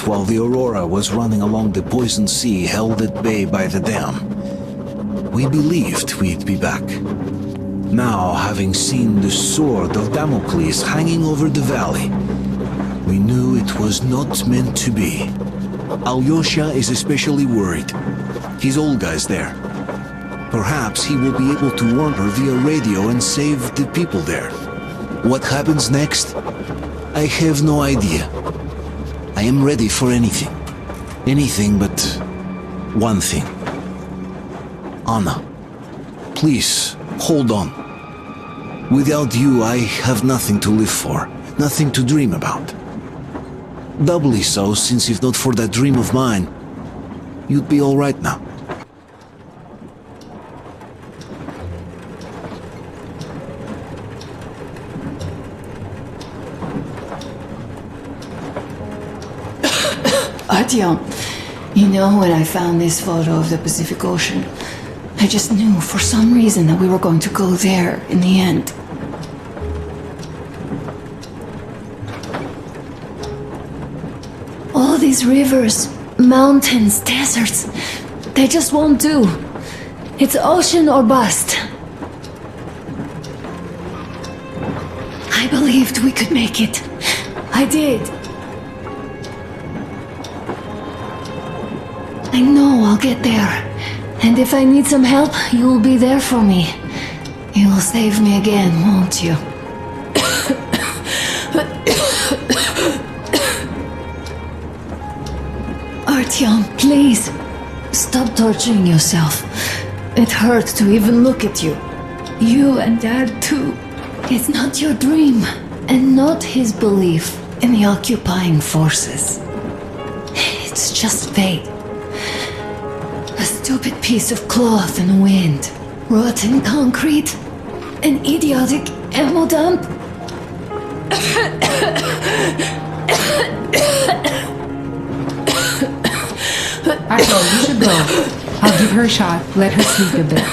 while the Aurora was running along the poisoned sea held at bay by the dam. We believed we'd be back. Now, having seen the sword of Damocles hanging over the valley, we knew it was not meant to be. Alyosha is especially worried. His old guy's there. Perhaps he will be able to warn her via radio and save the people there. What happens next? I have no idea. I am ready for anything. Anything but one thing. Anna, please, hold on. Without you, I have nothing to live for, nothing to dream about. Doubly so, since if not for that dream of mine, you'd be all right now. Artyom, you know, when I found this photo of the Pacific Ocean, I just knew for some reason that we were going to go there in the end. All these rivers, mountains, deserts, they just won't do. It's ocean or bust. I believed we could make it. I did. I know I'll get there. And if I need some help, you'll be there for me. You'll save me again, won't you? Artyom, please, stop torturing yourself. It hurts to even look at you. You and Dad too. It's not your dream, and not his belief in the occupying forces. It's just fate. A stupid piece of cloth in the wind, rotten concrete, an idiotic ammo dump. Artyom, you should go. I'll give her a shot. Let her sleep a bit.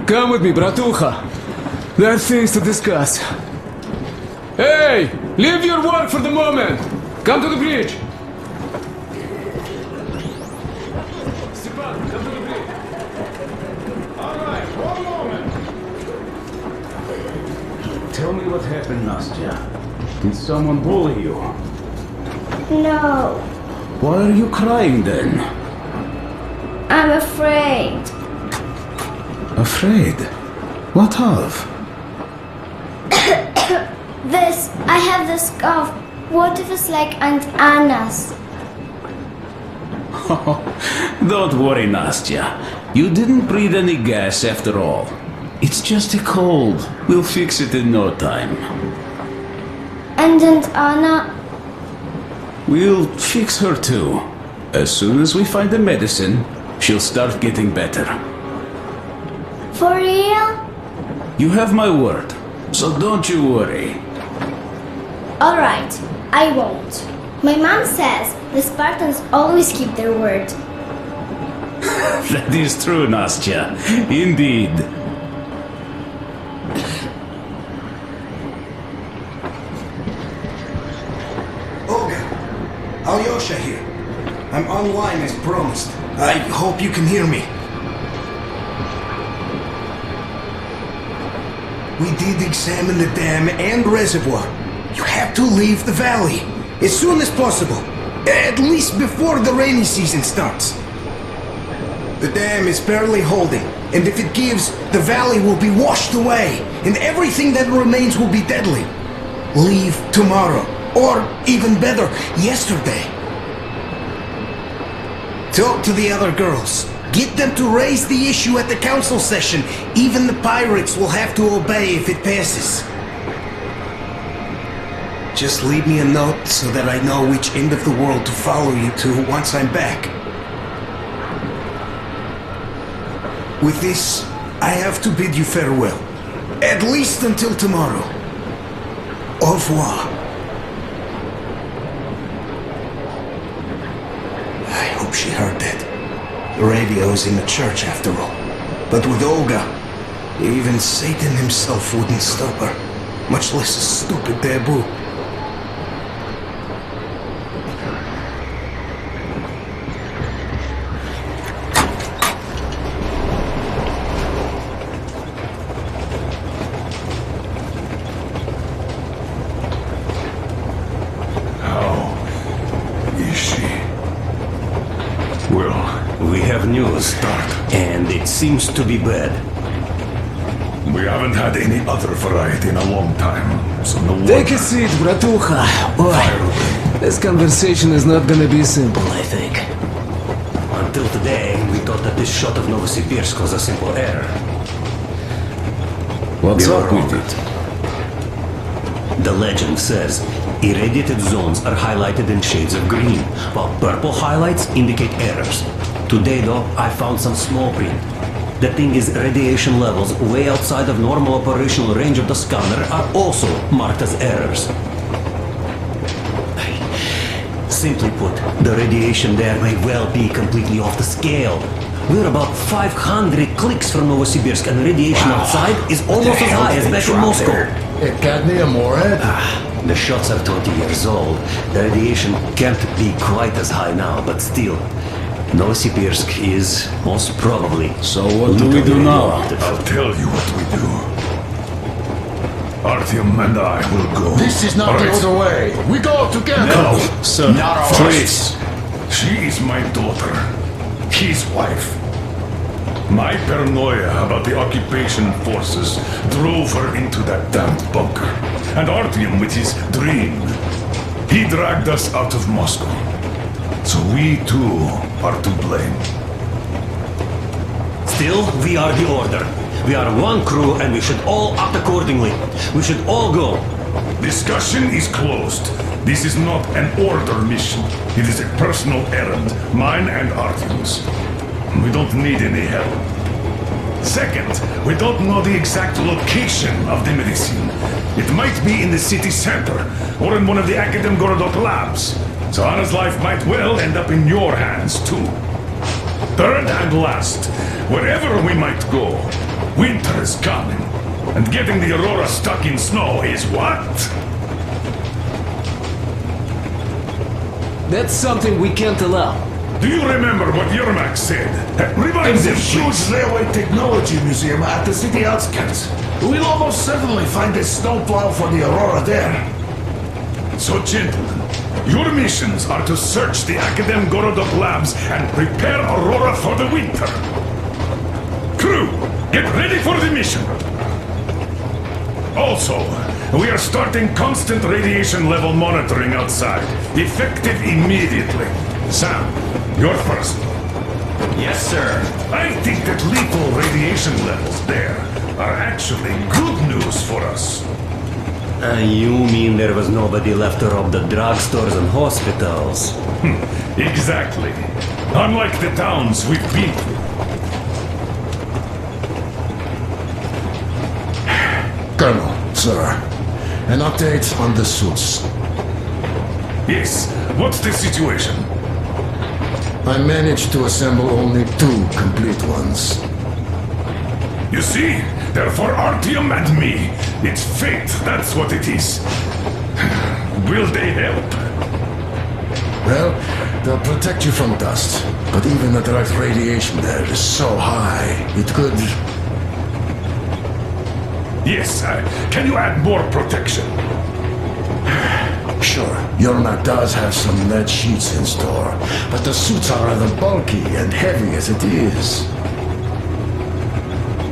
Come with me, bratucha. There are things to discuss. Hey! Leave your work for the moment! Come to the bridge! Stepan, come to the bridge! Alright, one moment! Tell me what happened, Nastya. Did someone bully you? No, Why are you crying then? I'm afraid. Afraid? What of? I have this cough. What if it's like Aunt Anna's? Don't worry, Nastya. You didn't breathe any gas after all. It's just a cold. We'll fix it in no time. And Aunt Anna? We'll fix her too. As soon as we find the medicine, she'll start getting better. For real? You have my word, so don't you worry. Alright, I won't. My mom says the Spartans always keep their word. That is true, Nastya. Indeed. Olga, Alyosha here. I'm online as promised. I hope you can hear me. We did examine the dam and reservoir. You have to leave the valley as soon as possible. At least before the rainy season starts. The dam is barely holding, and if it gives, the valley will be washed away, and everything that remains will be deadly. Leave tomorrow, or even better, yesterday. Talk to the other girls. Get them to raise the issue at the council session. Even the pirates will have to obey if it passes. Just leave me a note so that I know which end of the world to follow you to once I'm back. With this, I have to bid you farewell. At least until tomorrow. Au revoir. I hope she heard that. The radio's in the church after all. But with Olga, even Satan himself wouldn't stop her. Much less a stupid taboo. And it seems to be bad. We haven't had any other variety in a long time, so no wonder. Take a seat, Bratucha. Boy, this conversation is not gonna be simple, I think. Until today, we thought that this shot of Novosibirsk was a simple error. What's We up were with wrong. it? The legend says irradiated zones are highlighted in shades of green, while purple highlights indicate errors. Today, though, I found some small print. The thing is, radiation levels way outside of normal operational range of the scanner are also marked as errors. Simply put, the radiation there may well be completely off the scale. We're about 500 clicks from Novosibirsk, and the radiation outside is almost as high as back in Moscow. Cadmium or red? The shots are 20 years old. The radiation can't be quite as high now, but still. Novosibirsk is most probably. So what do we do now? I'll tell you what we do. Artyom and I will go. This is not the Alright? other way. We go together. No, Sir, Not our please. She is my daughter, his wife. My paranoia about the occupation forces drove her into that damn bunker. And Artyom with his dream. He dragged us out of Moscow. So we too are to blame. Still, we are the order. We are one crew and we should all act accordingly. We should all go. Discussion is closed. This is not an order mission. It is a personal errand, mine and Artyom's. We don't need any help. Second, we don't know the exact location of the medicine. It might be in the city center, or in one of the Academ Gorodok labs. So Anna's life might well end up in your hands, too. Third and last, wherever we might go, winter is coming. And getting the Aurora stuck in snow is what? That's something we can't allow. Do you remember what Yermak said? Revive There's a them, huge please. railway technology museum at the city outskirts. We'll almost certainly find a snowplow for the Aurora there. So, gentlemen, your missions are to search the Academ Gorodok labs and prepare Aurora for the winter. Crew, get ready for the mission. Also, we are starting constant radiation level monitoring outside, effective immediately. Sam, you're first. Yes, sir. I think that lethal radiation levels there are actually good news for us. You mean there was nobody left to rob the drugstores and hospitals? Exactly. Unlike the towns we've been through. Colonel, sir, an update on the suits. Yes, what's the situation? I managed to assemble only 2 complete ones. You see, they're for Artyom and me. It's fate, that's what it is. Will they help? Well, they'll protect you from dust. But even the direct radiation there is so high, it could... Yes, can you add more protection? Sure, Yermak does have some lead sheets in store, but the suits are rather bulky and heavy as it is.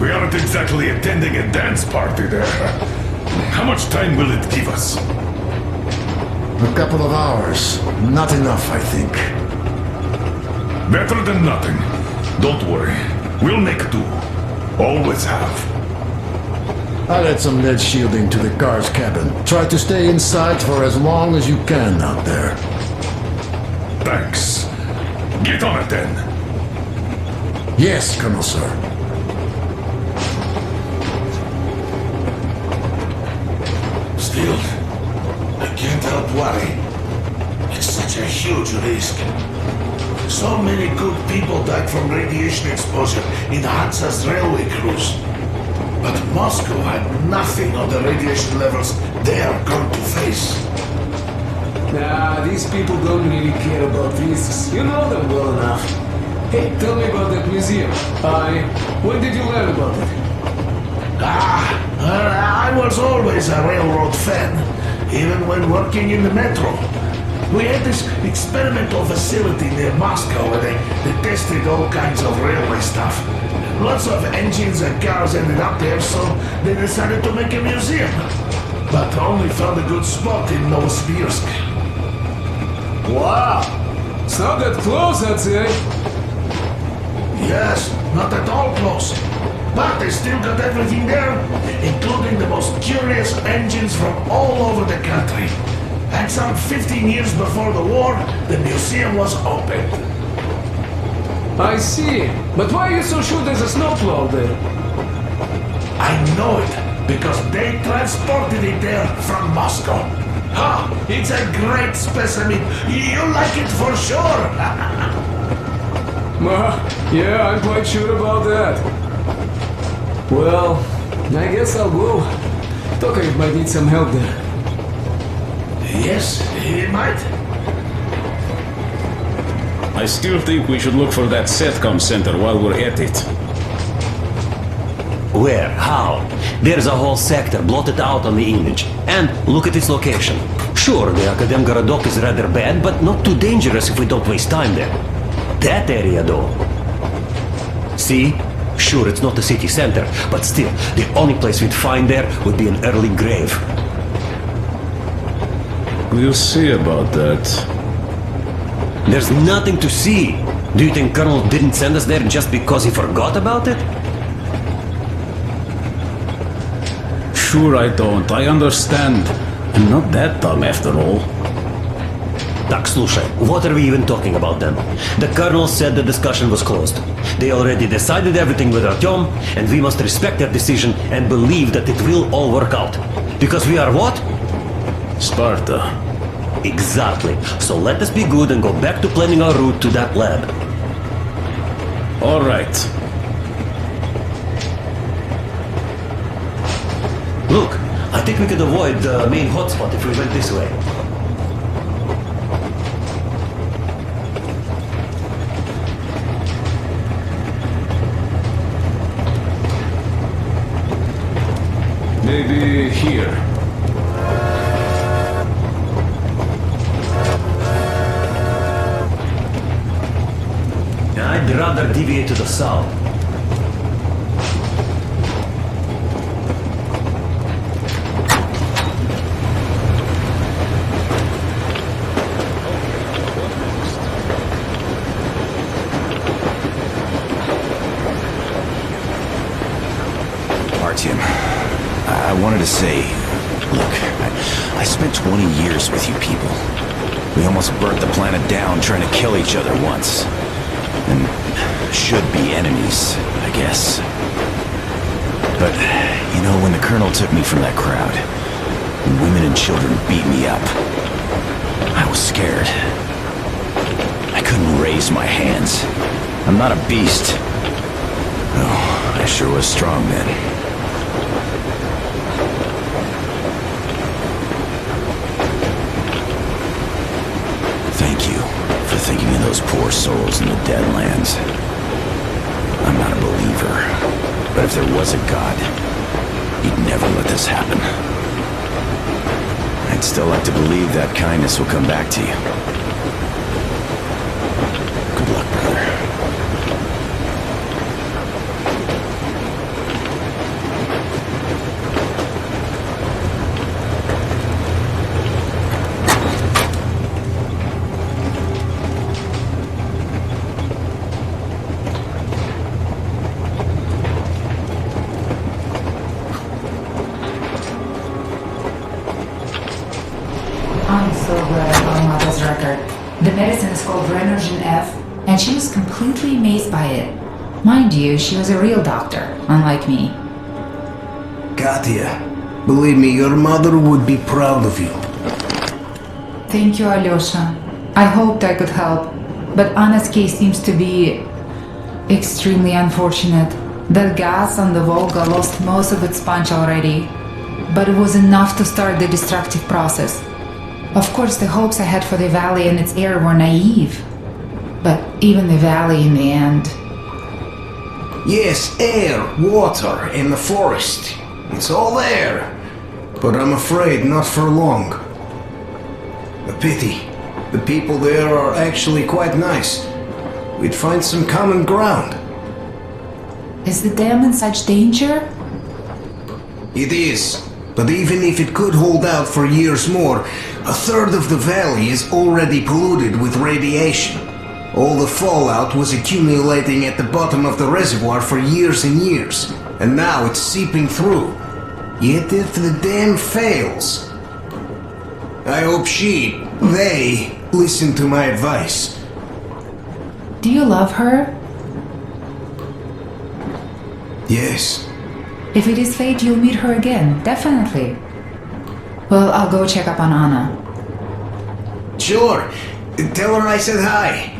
We aren't exactly attending a dance party there. How much time will it give us? A couple of hours. Not enough, I think. Better than nothing. Don't worry. We'll make do. Always have. I'll add some lead shielding to the car's cabin. Try to stay inside for as long as you can out there. Thanks. Get on it then. Yes, Colonel, sir. Still, I can't help worry. It's such a huge risk. So many good people died from radiation exposure in Hansa's railway crews. But Moscow had nothing on the radiation levels they are going to face. Nah, these people don't really care about risks. You know them well enough. Hey, tell me about that museum. When did you learn about it? I was always a railroad fan, even when working in the metro. We had this experimental facility near Moscow where they tested all kinds of railway stuff. Lots of engines and cars ended up there, so they decided to make a museum. But only found a good spot in Novosibirsk. Wow! It's not that close, I'd say. Yes, not at all close. But they still got everything there, including the most curious engines from all over the country. And some 15 years before the war, the museum was opened. I see. But why are you so sure there's a snowplow there? I know it, because they transported it there from Moscow. Ha! It's a great specimen. You'll like it for sure. Yeah, I'm quite sure about that. Well, I guess I'll go. Tokarev might need some help there. Yes, he might. I still think we should look for that SATCOM center while we're at it. Where? How? There's a whole sector blotted out on the image. And look at its location. Sure, the Akademgorodok is rather bad, but not too dangerous if we don't waste time there. That area, though. See? Sure, it's not the city center, but still, the only place we'd find there would be an early grave. We'll see about that. There's nothing to see. Do you think Colonel didn't send us there just because he forgot about it? Sure I don't. I understand. I'm not that dumb after all. Так, слушай, what are we even talking about then? The Colonel said the discussion was closed. They already decided everything with Artyom, and we must respect their decision and believe that it will all work out. Because we are what? Sparta. Exactly. So let us be good and go back to planning our route to that lab. All right. Look, I think we could avoid the main hotspot if we went this way. Maybe here. I'd rather deviate to the south. Artyom, I wanted to say, look, I spent 20 years with you people. We almost burnt the planet down trying to kill each other once. And should be enemies, I guess. But, you know, when the Colonel took me from that crowd, and women and children beat me up, I was scared. I couldn't raise my hands. I'm not a beast. Oh, I sure was strong then. Thank you for thinking of those poor souls in the Deadlands. I'm not a believer, but if there was a God, he'd never let this happen. I'd still like to believe that kindness will come back to you. Good luck, brother. I'm so glad I found Mother's record. The medicine is called Renergen F, and she was completely amazed by it. Mind you, she was a real doctor, unlike me. Katya, believe me, your mother would be proud of you. Thank you, Alyosha. I hoped I could help, but Anna's case seems to be extremely unfortunate. That gas on the Volga lost most of its punch already, but it was enough to start the destructive process. Of course, the hopes I had for the valley and its air were naive, but even the valley in the end. Yes, air, water, and the forest. It's all there. But I'm afraid not for long. A pity. The people there are actually quite nice. We'd find some common ground. Is the dam in such danger? It is. But even if it could hold out for years more, a third of the valley is already polluted with radiation. All the fallout was accumulating at the bottom of the reservoir for years and years, and now it's seeping through. Yet if the dam fails, I hope they listen to my advice. Do you love her? Yes. If it is fate, you'll meet her again, definitely. Well, I'll go check up on Anna. Sure. Tell her I said hi.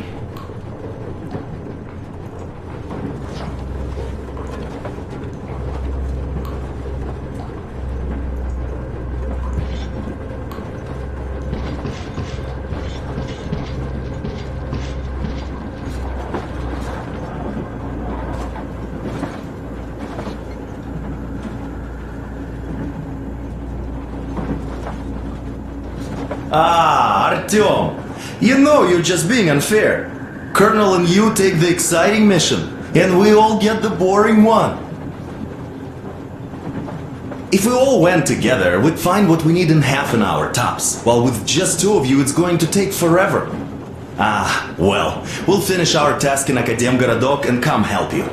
Ah, Artyom! You know you're just being unfair. Colonel and you take the exciting mission, and we all get the boring one. If we all went together, we'd find what we need in half an hour tops, while with just two of you it's going to take forever. Ah, well, we'll finish our task in Akademgorodok and come help you.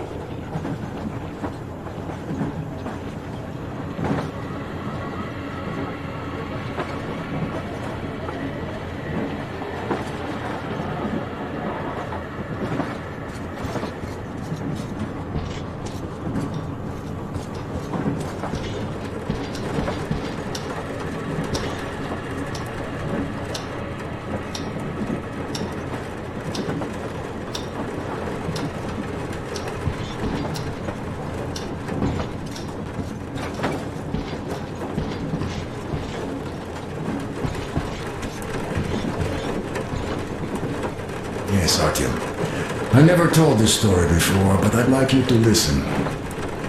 Yes, Artyom. I never told this story before, but I'd like you to listen.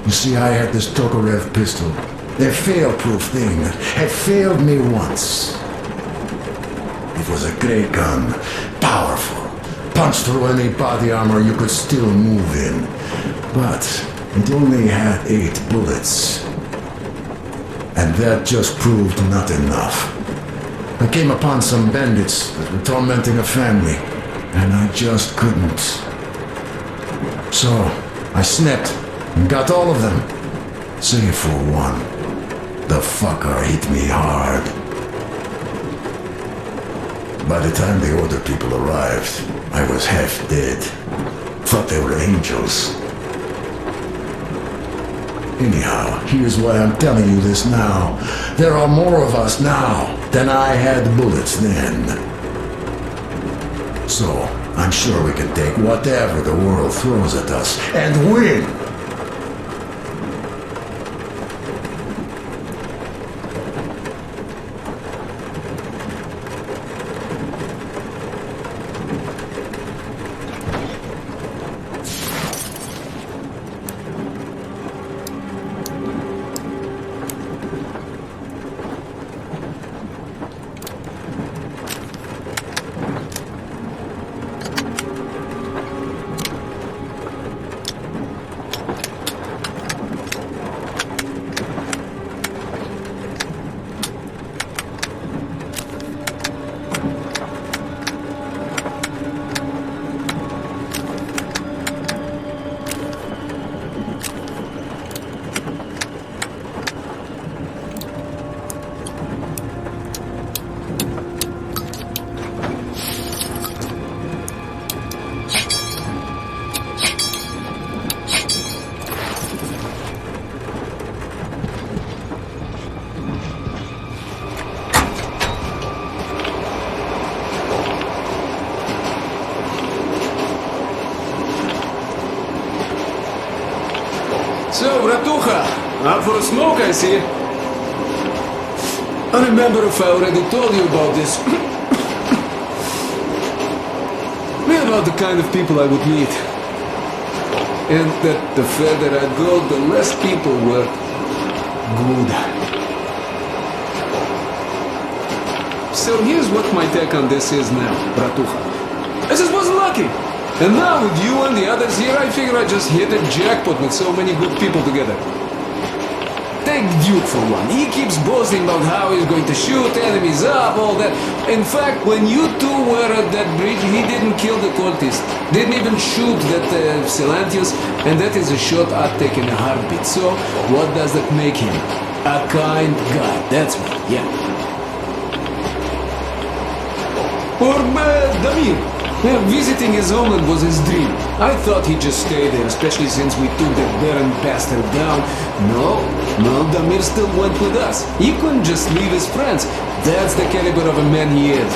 You see, I had this Tokarev pistol. A fail-proof thing that had failed me once. It was a great gun. Powerful. Punched through any body armor you could still move in. But it only had 8 bullets. And that just proved not enough. I came upon some bandits that were tormenting a family. And I just couldn't. So, I snapped and got all of them. Save for one. The fucker hit me hard. By the time the older people arrived, I was half dead. Thought they were angels. Anyhow, here's why I'm telling you this now. There are more of us now than I had bullets then. So, I'm sure we can take whatever the world throws at us and win! for a smoke, I see. I remember if I already told you about this. About the kind of people I would meet. And that the further I go, the less people were good. So here's what my take on this is now, bratucha. I just was lucky. And now with you and the others here, I figure I just hit a jackpot with so many good people together. Take Duke for one. He keeps boasting about how he's going to shoot enemies up, all that. In fact, when you two were at that bridge, he didn't kill the cultist. Didn't even shoot that Silantius, and that is a shot I'd take in a heartbeat. So, what does that make him? A kind guy. That's what, yeah. Or Damir. Yeah, visiting his homeland was his dream. I thought he'd just stay there, especially since we took that Baron bastard down. No, Damir still went with us. He couldn't just leave his friends. That's the caliber of a man he is.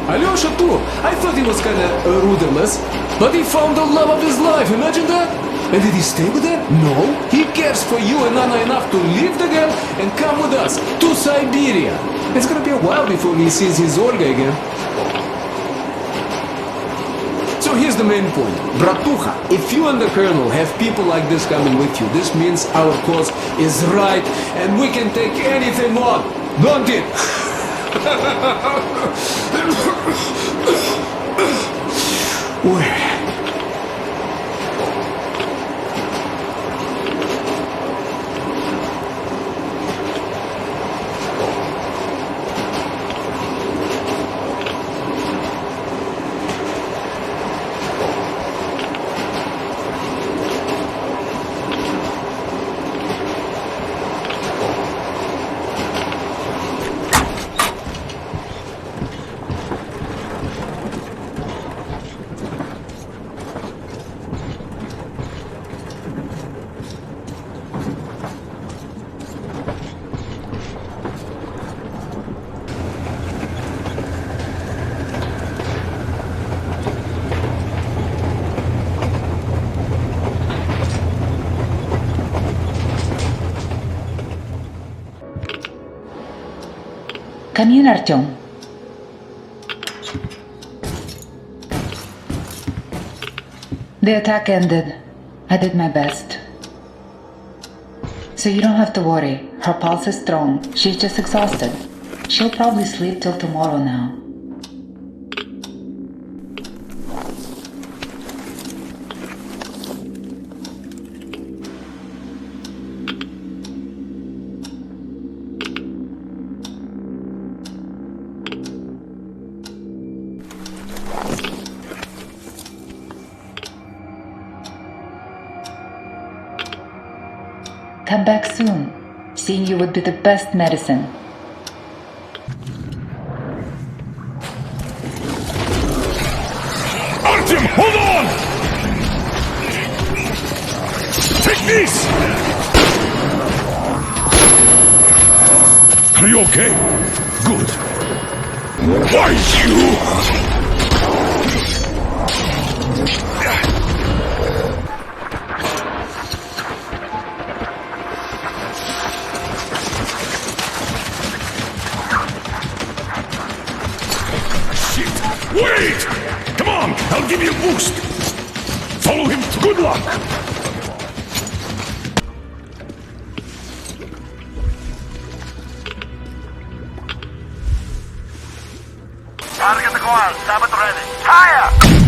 Alyosha too. I thought he was kinda rudderless, but he found the love of his life, imagine that? And did he stay with her? No. He cares for you and Anna enough to leave the girl and come with us to Siberia. It's gonna be a while before he sees his Olga again. So here's the main point. Bratucha, if you and the Colonel have people like this coming with you, this means our cause is right and we can take anything on. Don't it? Where? Come in, Artyom. The attack ended. I did my best. So you don't have to worry. Her pulse is strong. She's just exhausted. She'll probably sleep till tomorrow now. Come back soon. Seeing you would be the best medicine. Artyom, hold on! Take this! Are you okay? Good. Why you? Wait! Come on! I'll give you a boost! Follow him! Good luck! Target acquired. Sabot ready. Fire!